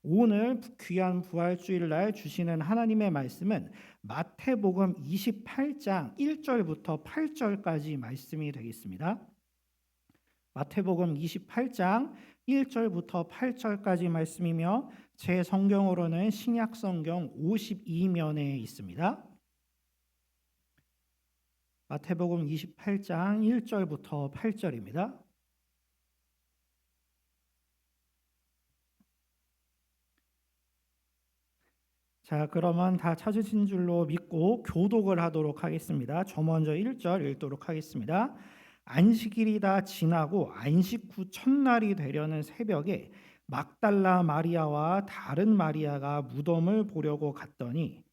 오늘 귀한 부활주일 날 주시는 하나님의 말씀은 마태복음 28장 1절부터 8절까지 말씀이 되겠습니다. 마태복음 28장 1절부터 8절까지 말씀이며 제 성경으로는 신약 성경 52면에 있습니다. 마태복음 28장 1절부터 8절입니다. 자, 그러면 다 찾으신 줄로 믿고 교독을 하도록 하겠습니다. 저 먼저 1절 읽도록 하겠습니다. 안식일이 다 지나고 안식 후 첫날이 되려는 새벽에 막달라 마리아와 다른 마리아가 무덤을 보려고 갔더니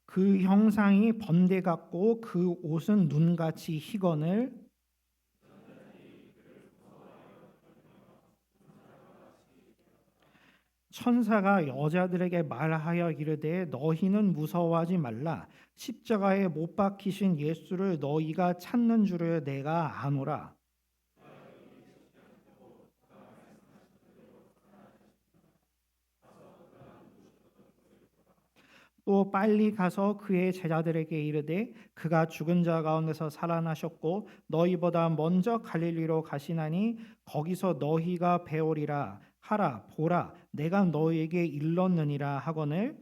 그 형상이 번개 같고 그 옷은 눈같이 희건을 천사가 여자들에게 말하여 이르되 너희는 무서워하지 말라. 십자가에 못 박히신 예수를 너희가 찾는 줄을 내가 아노라. 또 빨리 가서 그의 제자들에게 이르되 그가 죽은 자 가운데서 살아나셨고 너희보다 먼저 갈릴리로 가시나니 거기서 너희가 배우리라 하라. 보라 내가 너희에게 일렀느니라 하거늘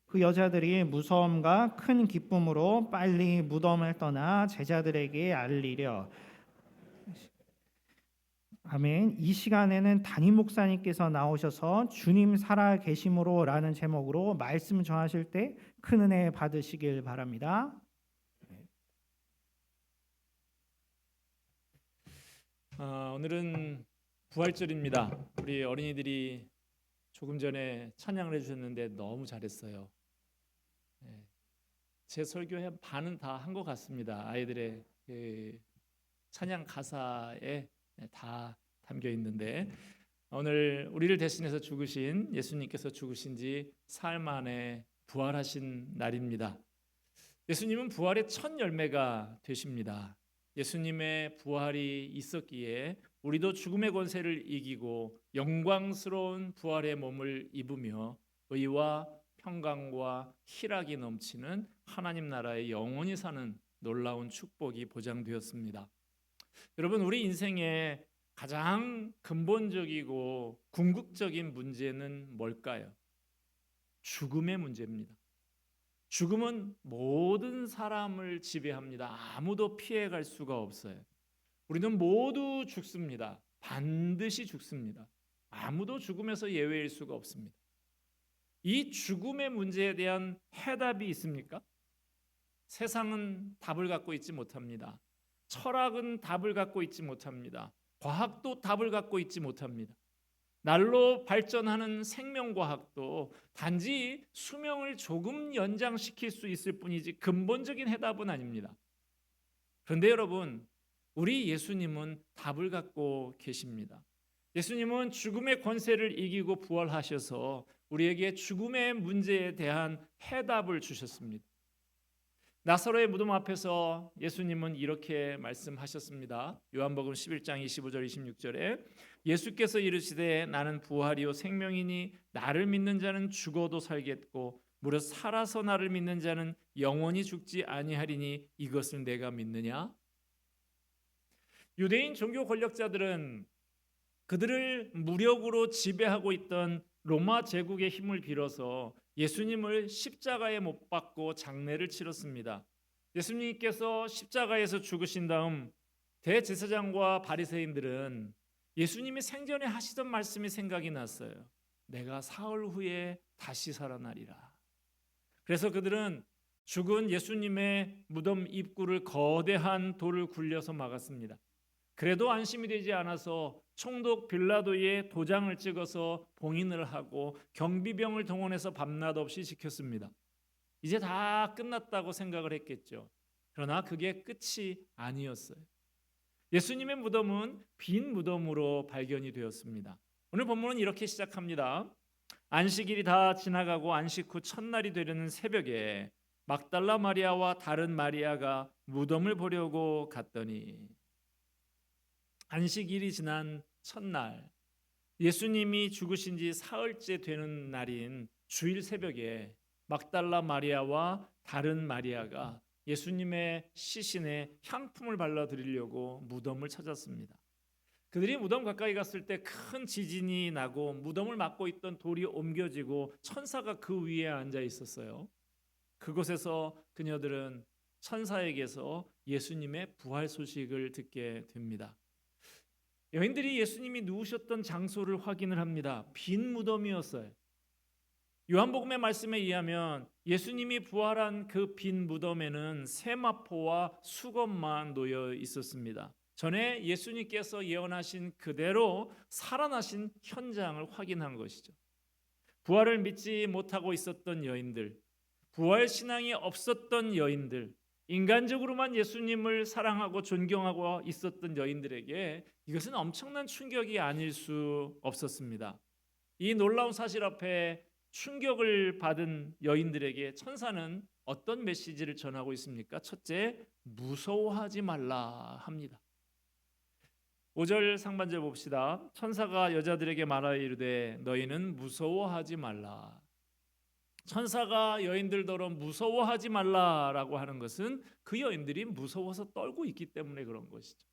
그 여자들이 무서움과 큰 기쁨으로 빨리 무덤을 떠나 제자들에게 알리려. 아멘. 이 시간에는 담임 목사님께서 나오셔서 주님 살아 계심으로라는 제목으로 말씀 전하실 때 큰 은혜 받으시길 바랍니다. 오늘은 부활절입니다. 우리 어린이들이 조금 전에 찬양을 해주셨는데 너무 잘했어요. 제 설교의 반은 다 한 것 같습니다. 아이들의 그 찬양 가사에 다 담겨 있는데 오늘 우리를 대신해서 죽으신 예수님께서 죽으신 지 사흘 만에 부활하신 날입니다. 예수님은 부활의 첫 열매가 되십니다. 예수님의 부활이 있었기에 우리도 죽음의 권세를 이기고 영광스러운 부활의 몸을 입으며 의와 평강과 희락이 넘치는 하나님 나라에 영원히 사는 놀라운 축복이 보장되었습니다. 여러분, 우리 인생의 가장 근본적이고 궁극적인 문제는 뭘까요? 죽음의 문제입니다. 죽음은 모든 사람을 지배합니다. 아무도 피해갈 수가 없어요. 우리는 모두 죽습니다. 반드시 죽습니다. 아무도 죽음에서 예외일 수가 없습니다. 이 죽음의 문제에 대한 해답이 있습니까? 세상은 답을 갖고 있지 못합니다. 철학은 답을 갖고 있지 못합니다. 과학도 답을 갖고 있지 못합니다. 날로 발전하는 생명과학도 단지 수명을 조금 연장시킬 수 있을 뿐이지 근본적인 해답은 아닙니다. 그런데 여러분, 우리 예수님은 답을 갖고 계십니다. 예수님은 죽음의 권세를 이기고 부활하셔서 우리에게 죽음의 문제에 대한 해답을 주셨습니다. 나사로의 무덤 앞에서 예수님은 이렇게 말씀하셨습니다. 요한복음 11장 25절 26절에 예수께서 이르시되 나는 부활이요 생명이니 나를 믿는 자는 죽어도 살겠고 무릇 살아서 나를 믿는 자는 영원히 죽지 아니하리니 이것을 내가 믿느냐? 유대인 종교 권력자들은 그들을 무력으로 지배하고 있던 로마 제국의 힘을 빌어서 예수님을 십자가에 못 박고 장례를 치렀습니다. 예수님께서 십자가에서 죽으신 다음 대제사장과 바리새인들은 예수님이 생전에 하시던 말씀이 생각이 났어요. 내가 사흘 후에 다시 살아나리라. 그래서 그들은 죽은 예수님의 무덤 입구를 거대한 돌을 굴려서 막았습니다. 그래도 안심이 되지 않아서 총독 빌라도의 도장을 찍어서 봉인을 하고 경비병을 동원해서 밤낮 없이 지켰습니다. 이제 다 끝났다고 생각을 했겠죠. 그러나 그게 끝이 아니었어요. 예수님의 무덤은 빈 무덤으로 발견이 되었습니다. 오늘 본문은 이렇게 시작합니다. 안식일이 다 지나가고 안식 후 첫날이 되려는 새벽에 막달라 마리아와 다른 마리아가 무덤을 보려고 갔더니 안식일이 지난 첫날 예수님이 죽으신 지 사흘째 되는 날인 주일 새벽에 막달라 마리아와 다른 마리아가 예수님의 시신에 향품을 발라드리려고 무덤을 찾았습니다. 그들이 무덤 가까이 갔을 때 큰 지진이 나고 무덤을 막고 있던 돌이 옮겨지고 천사가 그 위에 앉아 있었어요. 그곳에서 그녀들은 천사에게서 예수님의 부활 소식을 듣게 됩니다. 여인들이 예수님이 누우셨던 장소를 확인을 합니다. 빈 무덤이었어요. 요한복음의 말씀에 의하면 예수님이 부활한 그 빈 무덤에는 세마포와 수건만 놓여 있었습니다. 전에 예수님께서 예언하신 그대로 살아나신 현장을 확인한 것이죠. 부활을 믿지 못하고 있었던 여인들, 부활 신앙이 없었던 여인들, 인간적으로만 예수님을 사랑하고 존경하고 있었던 여인들에게 이것은 엄청난 충격이 아닐 수 없었습니다. 이 놀라운 사실 앞에 충격을 받은 여인들에게 천사는 어떤 메시지를 전하고 있습니까? 첫째, 무서워하지 말라 합니다. 5절 상반절 봅시다. 천사가 여자들에게 말하여 이르되 너희는 무서워하지 말라. 천사가 여인들더러 무서워하지 말라라고 하는 것은 그 여인들이 무서워서 떨고 있기 때문에 그런 것이죠.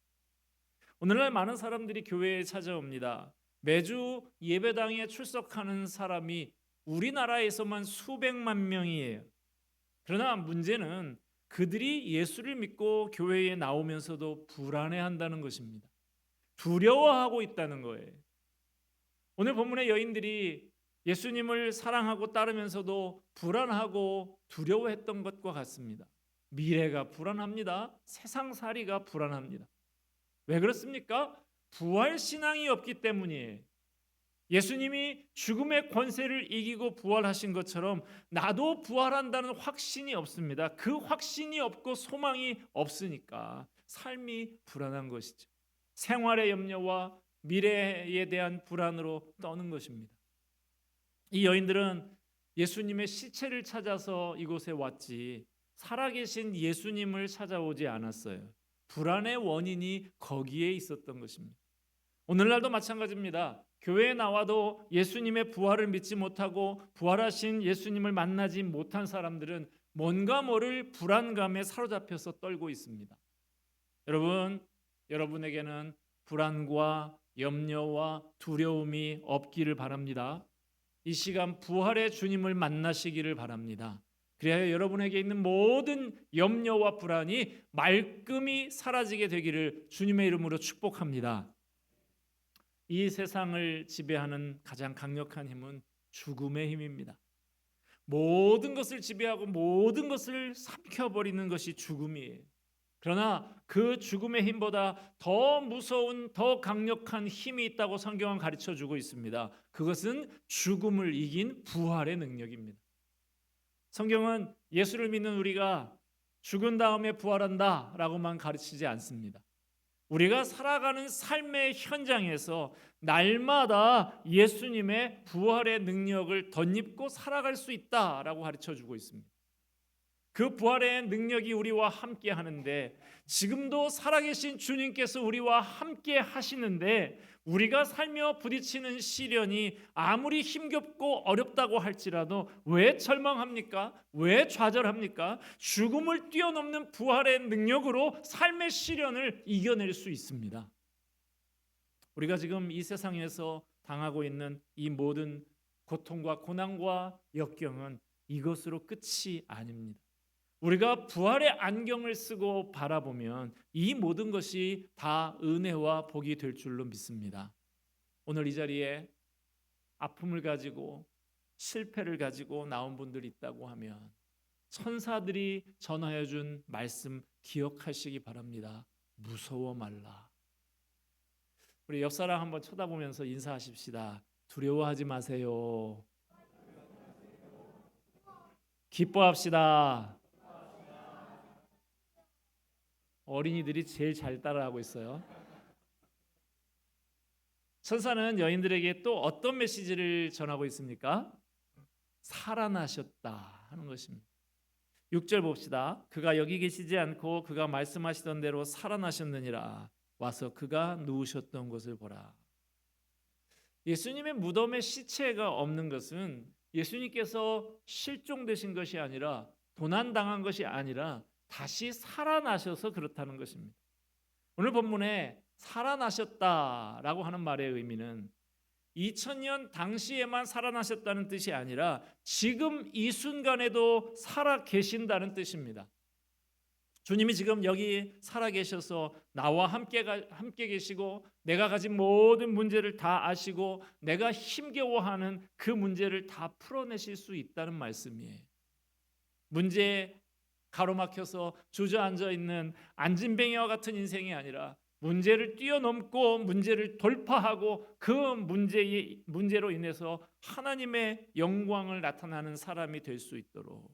오늘날 많은 사람들이 교회에 찾아옵니다. 매주 예배당에 출석하는 사람이 우리나라에서만 수백만 명이에요. 그러나 문제는 그들이 예수를 믿고 교회에 나오면서도 불안해한다는 것입니다. 두려워하고 있다는 거예요. 오늘 본문의 여인들이 예수님을 사랑하고 따르면서도 불안하고 두려워했던 것과 같습니다. 미래가 불안합니다. 세상살이가 불안합니다. 왜 그렇습니까? 부활 신앙이 없기 때문이에요. 예수님이 죽음의 권세를 이기고 부활하신 것처럼 나도 부활한다는 확신이 없습니다. 그 확신이 없고 소망이 없으니까 삶이 불안한 것이죠. 생활의 염려와 미래에 대한 불안으로 떠는 것입니다. 이 여인들은 예수님의 시체를 찾아서 이곳에 왔지 살아계신 예수님을 찾아오지 않았어요. 불안의 원인이 거기에 있었던 것입니다. 오늘날도 마찬가지입니다. 교회에 나와도 예수님의 부활을 믿지 못하고 부활하신 예수님을 만나지 못한 사람들은 뭔가 모를 불안감에 사로잡혀서 떨고 있습니다. 여러분에게는 불안과 염려와 두려움이 없기를 바랍니다. 이 시간 부활의 주님을 만나시기를 바랍니다. 그래야 여러분에게 있는 모든 염려와 불안이 말끔히 사라지게 되기를 주님의 이름으로 축복합니다. 이 세상을 지배하는 가장 강력한 힘은 죽음의 힘입니다. 모든 것을 지배하고 모든 것을 삼켜버리는 것이 죽음이에요. 그러나 그 죽음의 힘보다 더 무서운 더 강력한 힘이 있다고 성경은 가르쳐주고 있습니다. 그것은 죽음을 이긴 부활의 능력입니다. 성경은 예수를 믿는 우리가 죽은 다음에 부활한다 라고만 가르치지 않습니다. 우리가 살아가는 삶의 현장에서 날마다 예수님의 부활의 능력을 덧입고 살아갈 수 있다라고 가르쳐주고 있습니다. 그 부활의 능력이 우리와 함께 하는데 지금도 살아계신 주님께서 우리와 함께 하시는데 우리가 살며 부딪히는 시련이 아무리 힘겹고 어렵다고 할지라도 왜 절망합니까? 왜 좌절합니까? 죽음을 뛰어넘는 부활의 능력으로 삶의 시련을 이겨낼 수 있습니다. 우리가 지금 이 세상에서 당하고 있는 이 모든 고통과 고난과 역경은 이것으로 끝이 아닙니다. 우리가 부활의 안경을 쓰고 바라보면 이 모든 것이 다 은혜와 복이 될 줄로 믿습니다. 오늘 이 자리에 아픔을 가지고 실패를 가지고 나온 분들이 있다고 하면 천사들이 전하여 준 말씀 기억하시기 바랍니다. 무서워 말라. 우리 옆 사람 한번 쳐다보면서 인사하십시다. 두려워하지 마세요. 기뻐합시다. 어린이들이 제일 잘 따라하고 있어요. 천사는 여인들에게 또 어떤 메시지를 전하고 있습니까? 살아나셨다 하는 것입니다. 6절 봅시다. 그가 여기 계시지 않고 그가 말씀하시던 대로 살아나셨느니라. 와서 그가 누우셨던 곳을 보라. 예수님의 무덤에 시체가 없는 것은 예수님께서 실종되신 것이 아니라 도난당한 것이 아니라 다시 살아나셔서 그렇다는 것입니다. 오늘 본문에 살아나셨다라고 하는 말의 의미는 2000년 당시에만 살아나셨다는 뜻이 아니라 지금 이 순간에도 살아 계신다는 뜻입니다. 주님이 지금 여기 살아 계셔서 나와 함께 계시고 내가 가진 모든 문제를 다 아시고 내가 힘겨워하는 그 문제를 다 풀어내실 수 있다는 말씀이에요. 문제에 가로막혀서 주저앉아 있는 안진뱅이와 같은 인생이 아니라 문제를 뛰어넘고 문제를 돌파하고 그 문제로 인해서 하나님의 영광을 나타나는 사람이 될 수 있도록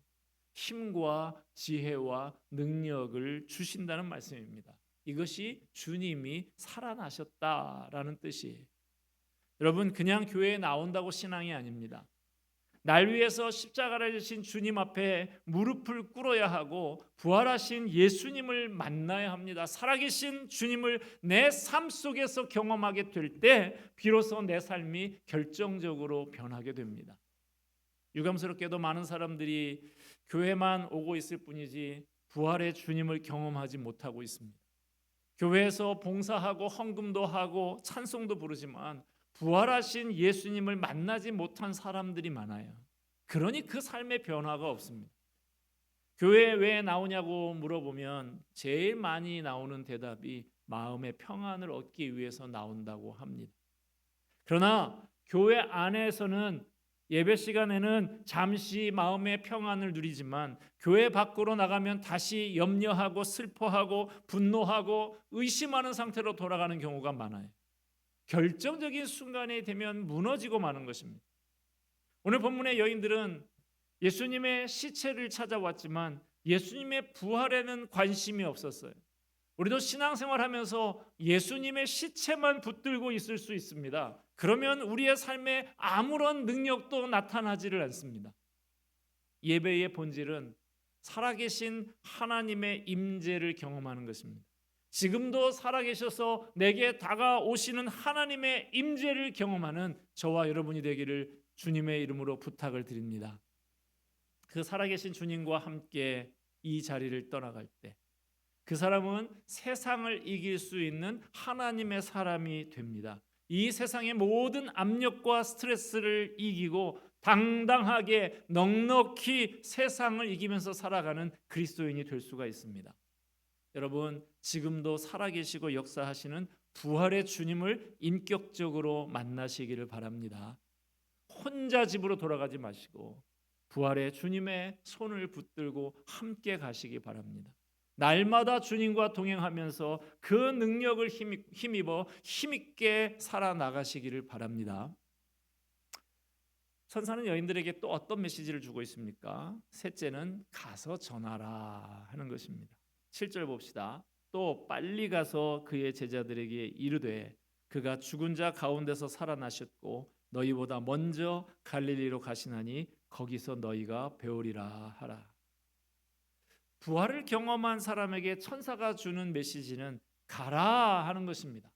힘과 지혜와 능력을 주신다는 말씀입니다. 이것이 주님이 살아나셨다라는 뜻이에요. 여러분, 그냥 교회에 나온다고 신앙이 아닙니다. 날 위해서 십자가를 지신 주님 앞에 무릎을 꿇어야 하고 부활하신 예수님을 만나야 합니다. 살아계신 주님을 내 삶 속에서 경험하게 될 때 비로소 내 삶이 결정적으로 변하게 됩니다. 유감스럽게도 많은 사람들이 교회만 오고 있을 뿐이지 부활의 주님을 경험하지 못하고 있습니다. 교회에서 봉사하고 헌금도 하고 찬송도 부르지만 부활하신 예수님을 만나지 못한 사람들이 많아요. 그러니 그 삶의 변화가 없습니다. 교회에 왜 나오냐고 물어보면 제일 많이 나오는 대답이 마음의 평안을 얻기 위해서 나온다고 합니다. 그러나 교회 안에서는 예배 시간에는 잠시 마음의 평안을 누리지만 교회 밖으로 나가면 다시 염려하고 슬퍼하고 분노하고 의심하는 상태로 돌아가는 경우가 많아요. 결정적인 순간이 되면 무너지고 마는 것입니다. 오늘 본문의 여인들은 예수님의 시체를 찾아왔지만 예수님의 부활에는 관심이 없었어요. 우리도 신앙생활하면서 예수님의 시체만 붙들고 있을 수 있습니다. 그러면 우리의 삶에 아무런 능력도 나타나지를 않습니다. 예배의 본질은 살아계신 하나님의 임재를 경험하는 것입니다. 지금도 살아계셔서 내게 다가오시는 하나님의 임재를 경험하는 저와 여러분이 되기를 주님의 이름으로 부탁을 드립니다. 그 살아계신 주님과 함께 이 자리를 떠나갈 때 그 사람은 세상을 이길 수 있는 하나님의 사람이 됩니다. 이 세상의 모든 압력과 스트레스를 이기고 당당하게 넉넉히 세상을 이기면서 살아가는 그리스도인이 될 수가 있습니다. 여러분, 지금도 살아계시고 역사하시는 부활의 주님을 인격적으로 만나시기를 바랍니다. 혼자 집으로 돌아가지 마시고 부활의 주님의 손을 붙들고 함께 가시기 바랍니다. 날마다 주님과 동행하면서 그 능력을 힘입어 힘있게 살아나가시기를 바랍니다. 천사는 여인들에게 또 어떤 메시지를 주고 있습니까? 셋째는 가서 전하라 하는 것입니다. 7절 봅시다. 또 빨리 가서 그의 제자들에게 이르되 그가 죽은 자 가운데서 살아나셨고 너희보다 먼저 갈릴리로 가시나니 거기서 너희가 배우리라 하라. 부활을 경험한 사람에게 천사가 주는 메시지는 가라 하는 것입니다.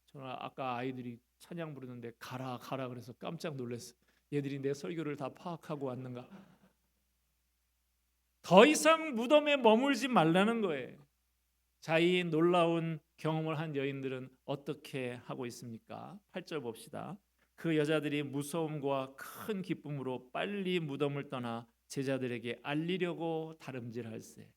저는 아까 아이들이 찬양 부르는데 가라 가라 그래서 깜짝 놀랐어요. 얘들이 내 설교를 다 파악하고 왔는가. 더 이상 무덤에 머물지 말라는 거예요. 자, 이 놀라운 경험을 한 여인들은 어떻게 하고 있습니까? 8절 봅시다. 그 여자들이 무서움과 큰 기쁨으로 빨리 무덤을 떠나 제자들에게 알리려고 다름질할세.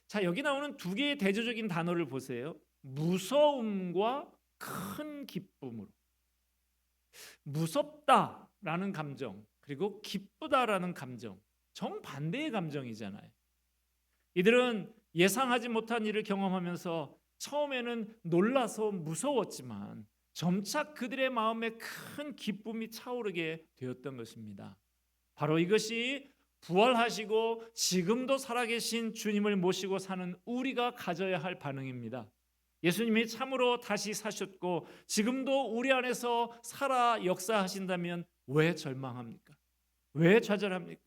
자, 여기 나오는 두 개의 대조적인 단어를 보세요. 무서움과 큰 기쁨으로. 무섭다라는 감정 그리고 기쁘다라는 감정, 정반대의 감정이잖아요. 이들은 예상하지 못한 일을 경험하면서 처음에는 놀라서 무서웠지만 점차 그들의 마음에 큰 기쁨이 차오르게 되었던 것입니다. 바로 이것이 부활하시고 지금도 살아계신 주님을 모시고 사는 우리가 가져야 할 반응입니다. 예수님이 참으로 다시 사셨고 지금도 우리 안에서 살아 역사하신다면 왜 절망합니까? 왜 좌절합니까?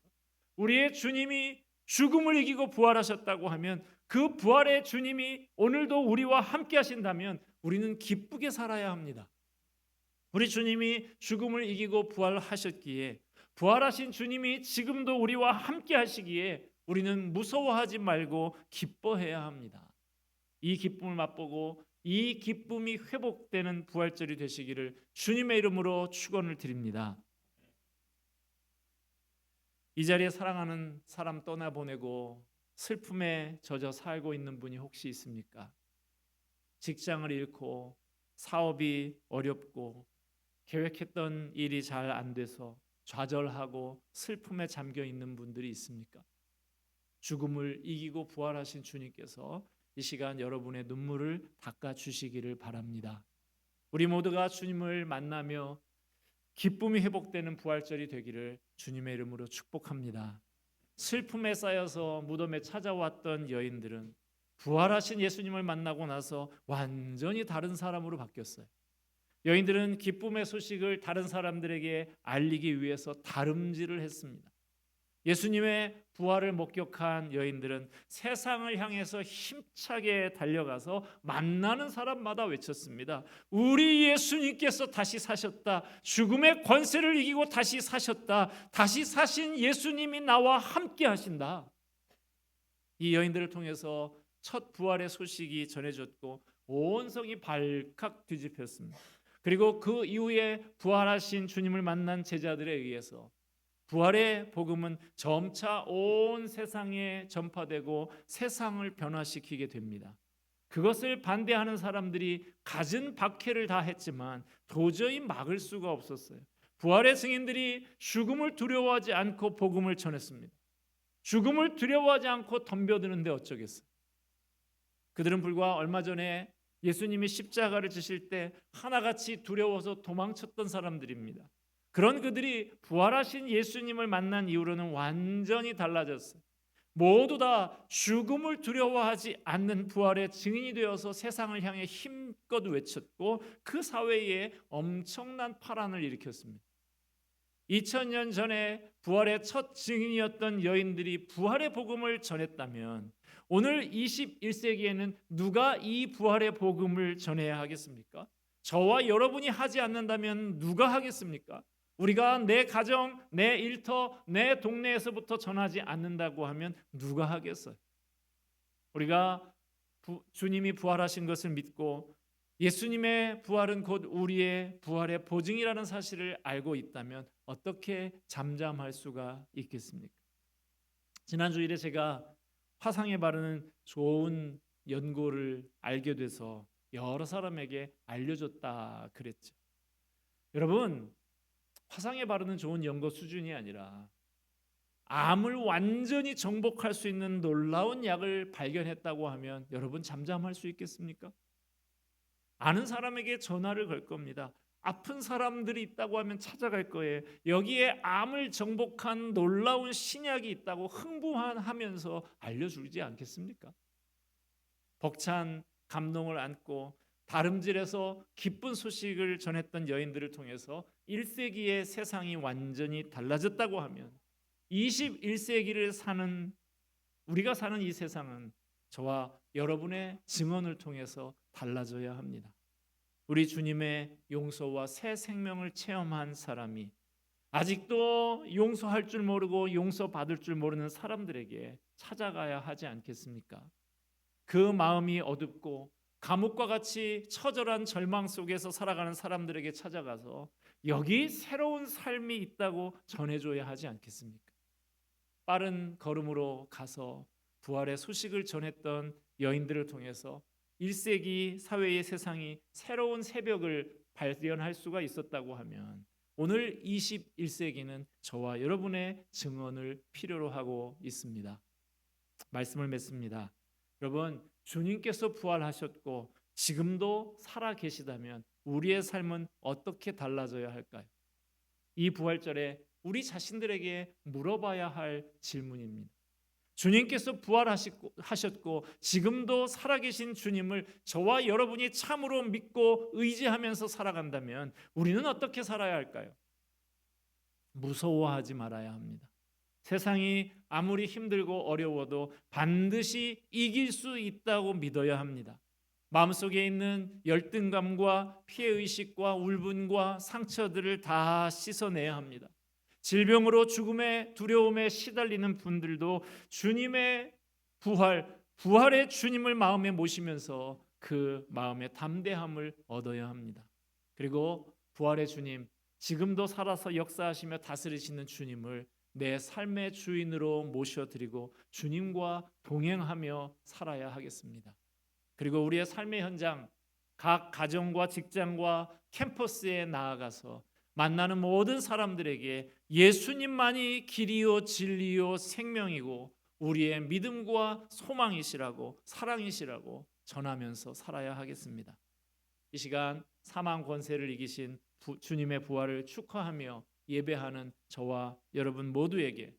우리의 주님이 죽음을 이기고 부활하셨다고 하면 그 부활의 주님이 오늘도 우리와 함께 하신다면 우리는 기쁘게 살아야 합니다. 우리 주님이 죽음을 이기고 부활하셨기에, 부활하신 주님이 지금도 우리와 함께 하시기에 우리는 무서워하지 말고 기뻐해야 합니다. 이 기쁨을 맛보고 이 기쁨이 회복되는 부활절이 되시기를 주님의 이름으로 축원을 드립니다. 이 자리에 사랑하는 사람 떠나보내고 슬픔에 젖어 살고 있는 분이 혹시 있습니까? 직장을 잃고 사업이 어렵고 계획했던 일이 잘 안 돼서 좌절하고 슬픔에 잠겨 있는 분들이 있습니까? 죽음을 이기고 부활하신 주님께서 이 시간 여러분의 눈물을 닦아 주시기를 바랍니다. 우리 모두가 주님을 만나며 기쁨이 회복되는 부활절이 되기를 주님의 이름으로 축복합니다. 슬픔에 쌓여서 무덤에 찾아왔던 여인들은 부활하신 예수님을 만나고 나서 완전히 다른 사람으로 바뀌었어요. 여인들은 기쁨의 소식을 다른 사람들에게 알리기 위해서 다름질을 했습니다. 예수님의 부활을 목격한 여인들은 세상을 향해서 힘차게 달려가서 만나는 사람마다 외쳤습니다. 우리 예수님께서 다시 사셨다. 죽음의 권세를 이기고 다시 사셨다. 다시 사신 예수님이 나와 함께 하신다. 이 여인들을 통해서 첫 부활의 소식이 전해졌고 온 성이 발칵 뒤집혔습니다. 그리고 그 이후에 부활하신 주님을 만난 제자들에 의해서 부활의 복음은 점차 온 세상에 전파되고 세상을 변화시키게 됩니다. 그것을 반대하는 사람들이 갖은 박해를 다 했지만 도저히 막을 수가 없었어요. 부활의 증인들이 죽음을 두려워하지 않고 복음을 전했습니다. 죽음을 두려워하지 않고 덤벼드는데 어쩌겠어요. 그들은 불과 얼마 전에 예수님이 십자가를 지실 때 하나같이 두려워서 도망쳤던 사람들입니다. 그런 그들이 부활하신 예수님을 만난 이후로는 완전히 달라졌어요. 모두 다 죽음을 두려워하지 않는 부활의 증인이 되어서 세상을 향해 힘껏 외쳤고 그 사회에 엄청난 파란을 일으켰습니다. 2000년 전에 부활의 첫 증인이었던 여인들이 부활의 복음을 전했다면 오늘 21세기에는 누가 이 부활의 복음을 전해야 하겠습니까? 저와 여러분이 하지 않는다면 누가 하겠습니까? 우리가 내 가정, 내 일터, 내 동네에서부터 전하지 않는다고 하면 누가 하겠어요? 우리가 주님이 부활하신 것을 믿고 예수님의 부활은 곧 우리의 부활의 보증이라는 사실을 알고 있다면 어떻게 잠잠할 수가 있겠습니까? 지난 주일에 제가 화상에 바르는 좋은 연고를 알게 돼서 여러 사람에게 알려줬다 그랬죠. 여러분, 화상에 바르는 좋은 연고 수준이 아니라 암을 완전히 정복할 수 있는 놀라운 약을 발견했다고 하면 여러분 잠잠할 수 있겠습니까? 아는 사람에게 전화를 걸 겁니다. 아픈 사람들이 있다고 하면 찾아갈 거예요. 여기에 암을 정복한 놀라운 신약이 있다고 흥분하면서 알려주지 않겠습니까? 벅찬 감동을 안고 다름질해서 기쁜 소식을 전했던 여인들을 통해서 1세기의 세상이 완전히 달라졌다고 하면 21세기를 사는 우리가 사는 이 세상은 저와 여러분의 증언을 통해서 달라져야 합니다. 우리 주님의 용서와 새 생명을 체험한 사람이 아직도 용서할 줄 모르고 용서받을 줄 모르는 사람들에게 찾아가야 하지 않겠습니까? 그 마음이 어둡고 감옥과 같이 처절한 절망 속에서 살아가는 사람들에게 찾아가서 여기 새로운 삶이 있다고 전해줘야 하지 않겠습니까? 빠른 걸음으로 가서 부활의 소식을 전했던 여인들을 통해서 1세기 사회의 세상이 새로운 새벽을 발견할 수가 있었다고 하면 오늘 21세기는 저와 여러분의 증언을 필요로 하고 있습니다. 말씀을 맺습니다. 여러분, 주님께서 부활하셨고 지금도 살아 계시다면 우리의 삶은 어떻게 달라져야 할까요? 이 부활절에 우리 자신들에게 물어봐야 할 질문입니다. 주님께서 부활하셨고 지금도 살아계신 주님을 저와 여러분이 참으로 믿고 의지하면서 살아간다면 우리는 어떻게 살아야 할까요? 무서워하지 말아야 합니다. 세상이 아무리 힘들고 어려워도 반드시 이길 수 있다고 믿어야 합니다. 마음속에 있는 열등감과 피해의식과 울분과 상처들을 다 씻어내야 합니다. 질병으로 죽음의 두려움에 시달리는 분들도 주님의 부활의 주님을 마음에 모시면서 그 마음의 담대함을 얻어야 합니다. 그리고 부활의 주님, 지금도 살아서 역사하시며 다스리시는 주님을 내 삶의 주인으로 모셔드리고 주님과 동행하며 살아야 하겠습니다. 그리고 우리의 삶의 현장, 각 가정과 직장과 캠퍼스에 나아가서 만나는 모든 사람들에게 예수님만이 길이요 진리요 생명이고 우리의 믿음과 소망이시라고 사랑이시라고 전하면서 살아야 하겠습니다. 이 시간 사망 권세를 이기신 주님의 부활을 축하하며 예배하는 저와 여러분 모두에게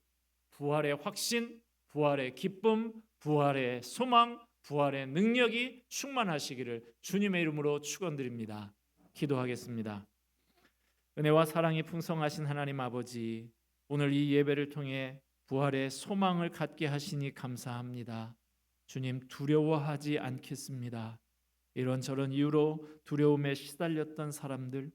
부활의 확신, 부활의 기쁨, 부활의 소망, 부활의 능력이 충만하시기를 주님의 이름으로 축원드립니다. 기도하겠습니다. 은혜와 사랑이 풍성하신 하나님 아버지, 오늘 이 예배를 통해 부활의 소망을 갖게 하시니 감사합니다. 주님, 두려워하지 않겠습니다. 이런저런 이유로 두려움에 시달렸던 사람들,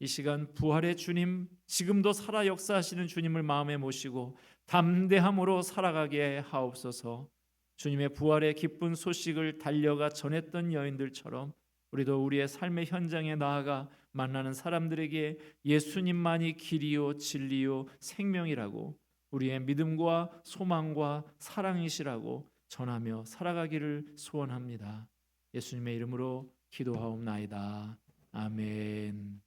이 시간 부활의 주님, 지금도 살아 역사하시는 주님을 마음에 모시고 담대함으로 살아가게 하옵소서. 주님의 부활의 기쁜 소식을 달려가 전했던 여인들처럼 우리도 우리의 삶의 현장에 나아가 만나는 사람들에게 예수님만이 길이요 진리요 생명이라고, 우리의 믿음과 소망과 사랑이시라고 전하며 살아가기를 소원합니다. 예수님의 이름으로 기도하옵나이다. 아멘.